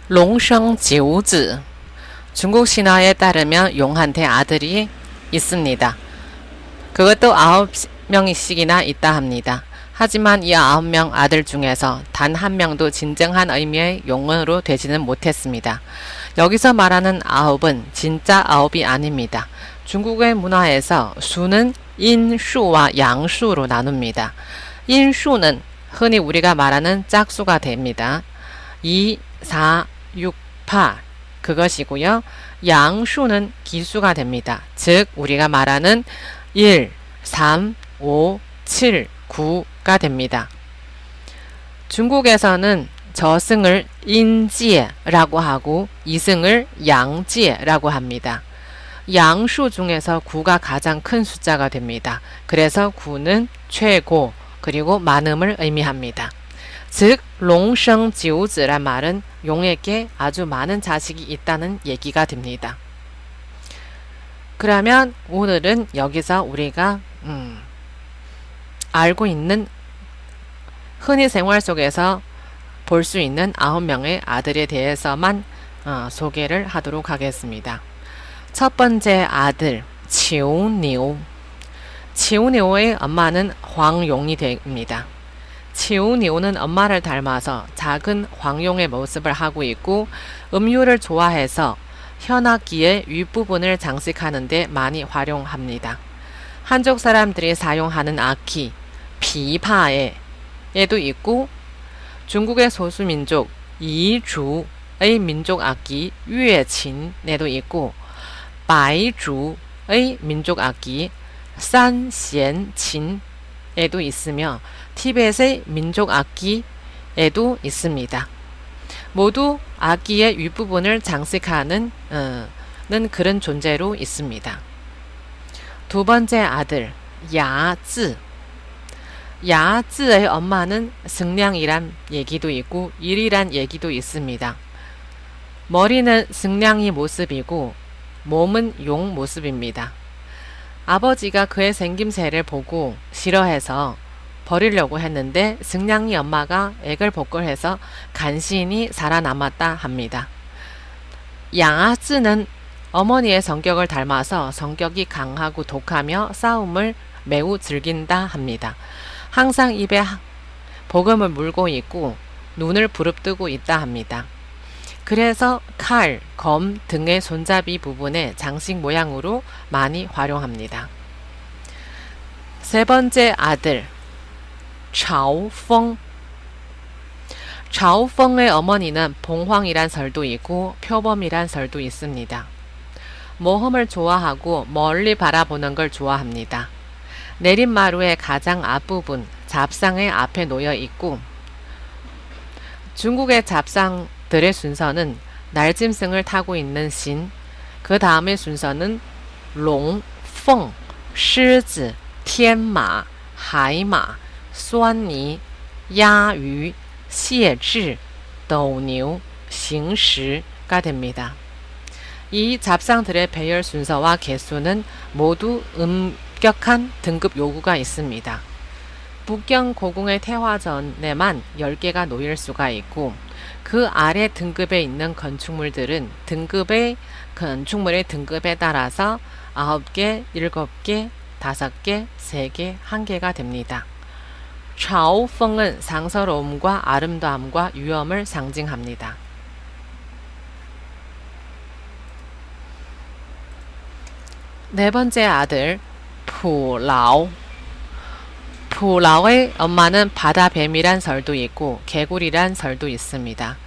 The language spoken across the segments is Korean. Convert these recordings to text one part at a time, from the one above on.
롱성지우즈 중국 신화에 따르면 용한테 아들이 있습니다. 그것도 9명씩이나 있다 합니다. 하지만 이 9명 아들 중에서 단 한 명도 진정한 의미의 용으로 되지는 못했습니다. 여기서 말하는 9은 진짜 9이 아닙니다. 중국의 문화에서 수는 인수와 양수로 나눕니다. 인수는 흔히 우리가 말하는 짝수가 됩니다. 2, 4, 6, 8 그것이고요. 양수는 기수가 됩니다. 즉 우리가 말하는 1, 3, 5, 7, 9가 됩니다. 중국에서는 저승을 인지라고 하고 이승을 양지라고 합니다. 양수 중에서 9가 가장 큰 숫자가 됩니다. 그래서 9는 최고 그리고 많음을 의미합니다. 즉 롱성지우즈란 말은 용에게 아주 많은 자식이 있다는 얘기가 됩니다. 그러면 오늘은 여기서 우리가 알고 있는 흔히 생활 속에서 볼 수 있는 9명의 아들에 대해서만 소개를 하도록 하겠습니다. 첫 번째 아들 치우니오. 치우니오의 엄마는 황용이 됩니다. 치우니오는 엄마를 닮아서 작은 황용의 모습을 하고 있고 음유를 좋아해서 현악기의 윗부분을 장식하는 데 많이 활용합니다. 한족 사람들이 사용하는 악기 비파에도 있고 중국의 소수민족 이주의 민족 악기乐琴에도 있고 바이주의 민족 악기 산弦琴에도 있으며 티벳의 민족 악기에도 있습니다. 모두 악기의 윗부분을 장식하는 그런 존재로 있습니다. 두 번째 아들 야즈. 야즈의 엄마는 승량이란 얘기도 있고 일이란 얘기도 있습니다. 머리는 승량이 모습이고 몸은 용 모습입니다. 아버지가 그의 생김새를 보고 싫어해서 버리려고 했는데 승량이 엄마가 액을 복걸해서 간신히 살아남았다 합니다. 양아즈는 어머니의 성격을 닮아서 성격이 강하고 독하며 싸움을 매우 즐긴다 합니다. 항상 입에 복음을 물고 있고 눈을 부릅뜨고 있다 합니다. 그래서 칼, 검 등의 손잡이 부분에 장식 모양으로 많이 활용합니다. 세 번째 아들 차오펑. 차오펑의 어머니는 봉황이란 설도 있고 표범이란 설도 있습니다. 모험을 좋아하고 멀리 바라보는 걸 좋아합니다. 내린마루의 가장 앞부분 잡상의 앞에 놓여 있고 중국의 잡상들의 순서는 날짐승을 타고 있는 신, 그 다음의 순서는 롱, 펑, 狮子, 天马, 海马, 酸泥, 鸭鱼, 蟹豸, 斗牛, 行石가 됩니다. 이 잡상들의 배열 순서와 개수는 모두 엄격한 등급 요구가 있습니다. 북경 고궁의 태화전에만 10개가 놓일 수가 있고 그 아래 등급에 있는 건축물들은 건축물의 등급에 따라서 9개, 7개, 5개, 3개, 1개가 됩니다. 차오펑은 상서로움과 아름다움과 위엄을 상징합니다. 네 번째 아들 푸라오. 푸라오의 엄마는 바다뱀이란 설도 있고 개구리란 설도 있습니다.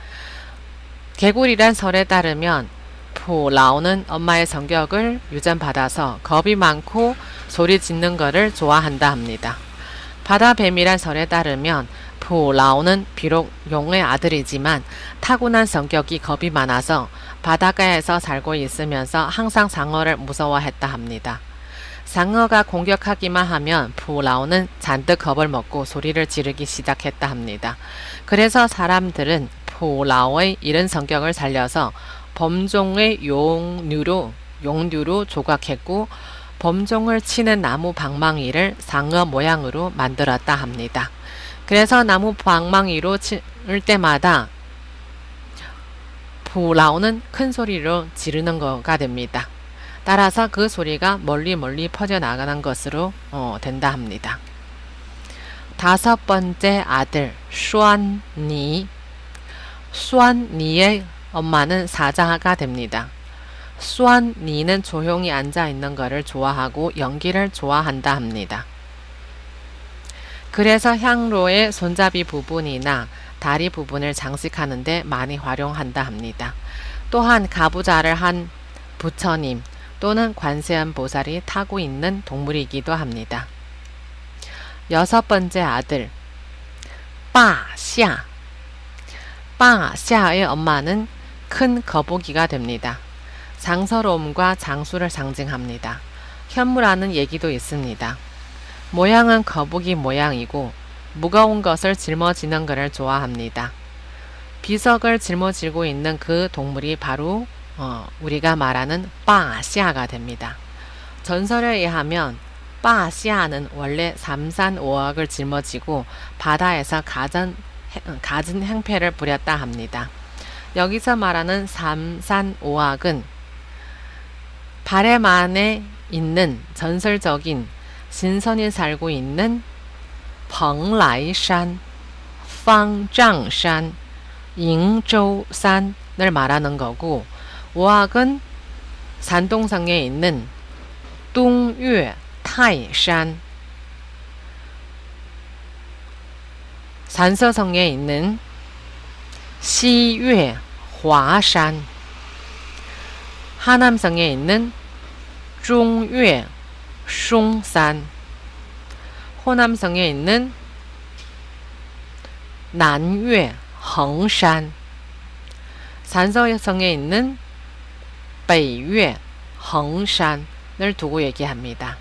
개구리란 설에 따르면 푸라오는 엄마의 성격을 유전받아서 겁이 많고 소리 짓는 것을 좋아한다 합니다. 바다뱀이란 설에 따르면 푸라오는 비록 용의 아들이지만 타고난 성격이 겁이 많아서 바닷가에서 살고 있으면서 항상 상어를 무서워했다 합니다. 상어가 공격하기만 하면 푸라오는 잔뜩 겁을 먹고 소리를 지르기 시작했다 합니다. 그래서 사람들은 푸라오의 이런 성격을 살려서 범종의 용류로 조각했고 범종을 치는 나무 방망이를 상어 모양으로 만들었다 합니다. 그래서 나무 방망이로 칠 때마다 후라오는 큰 소리로 지르는 거가 됩니다. 따라서 그 소리가 멀리 퍼져나가는 것으로 된다 합니다. 다섯 번째 아들 수안니. 수안니의 엄마는 사자가 됩니다. 수안니는 조용히 앉아 있는 것을 좋아하고 연기를 좋아한다 합니다. 그래서 향로의 손잡이 부분이나 다리 부분을 장식하는 데 많이 활용한다 합니다. 또한 가부좌를 한 부처님 또는 관세음 보살이 타고 있는 동물이기도 합니다. 여섯 번째 아들 빠샤. 빠샤의 엄마는 큰 거북이가 됩니다. 장서로움과 장수를 상징합니다. 현무라는 얘기도 있습니다. 모양은 거북이 모양이고 무거운 것을 짊어지는 것을 좋아합니다. 비석을 짊어지고 있는 그 동물이 바로 우리가 말하는 빠샤가 됩니다. 전설에 의하면 빠샤는 원래 삼산오악을 짊어지고 바다에서 갖은 행패를 부렸다 합니다. 여기서 말하는 삼산오악은 발해만에 있는 전설적인 신선이 살고 있는 펑라이산, 방장산, 잉저우산을 말하는 거고, 오악은 산동성에 있는 동岳 타이산, 산서성에 있는 시岳 华山, 하남성에 있는 중岳 숑산, 호남성에 있는 난岳 헝산, 산서성에 있는北岳 헝산을 두고 얘기합니다.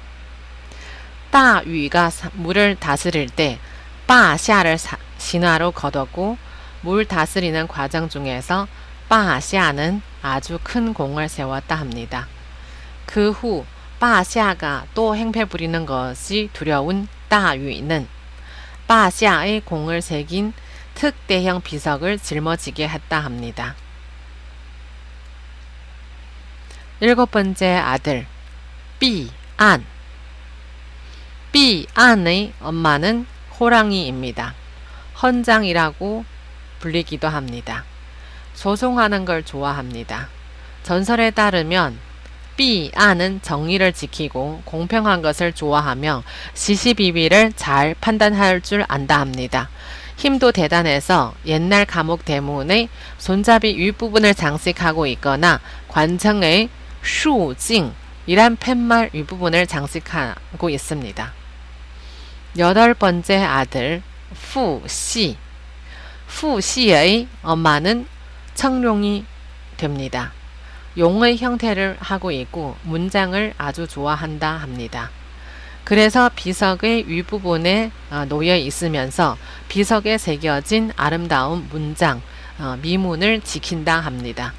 다위가 물을 다스릴 때 빠샤를 신화로 거뒀고 물 다스리는 과정 중에서 빠샤는 아주 큰 공을 세웠다 합니다. 그 후 빠샤가 또 행패 부리는 것이 두려운 다위는 빠샤의 공을 새긴 특대형 비석을 짊어지게 했다 합니다. 일곱 번째 아들 삐안. 삐안의 엄마는 호랑이입니다. 헌장이라고 불리기도 합니다. 소송하는 걸 좋아합니다. 전설에 따르면 삐안은 정의를 지키고 공평한 것을 좋아하며 시시비비를 잘 판단할 줄 안다 합니다. 힘도 대단해서 옛날 감옥 대문의 손잡이 윗부분을 장식하고 있거나 관청의 슈징이란 팻말 윗부분을 장식하고 있습니다. 여덟 번째 아들 푸시. 푸시의 엄마는 청룡이 됩니다. 용의 형태를 하고 있고 문장을 아주 좋아한다 합니다. 그래서 비석의 윗부분에 놓여 있으면서 비석에 새겨진 아름다운 문장, 미문을 지킨다 합니다.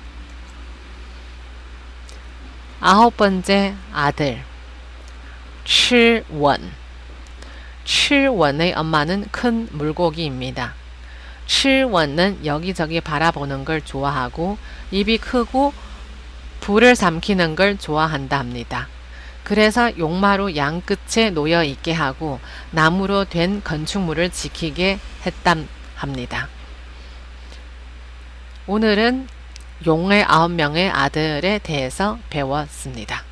아홉 번째 아들 칠원. 칠원의 엄마는 큰 물고기입니다. 칠원은 여기저기 바라보는 걸 좋아하고 입이 크고 불을 삼키는 걸 좋아한다 합니다. 그래서 용마루 양끝에 놓여 있게 하고 나무로 된 건축물을 지키게 했다 합니다. 오늘은 용의 9명의 아들에 대해서 배웠습니다.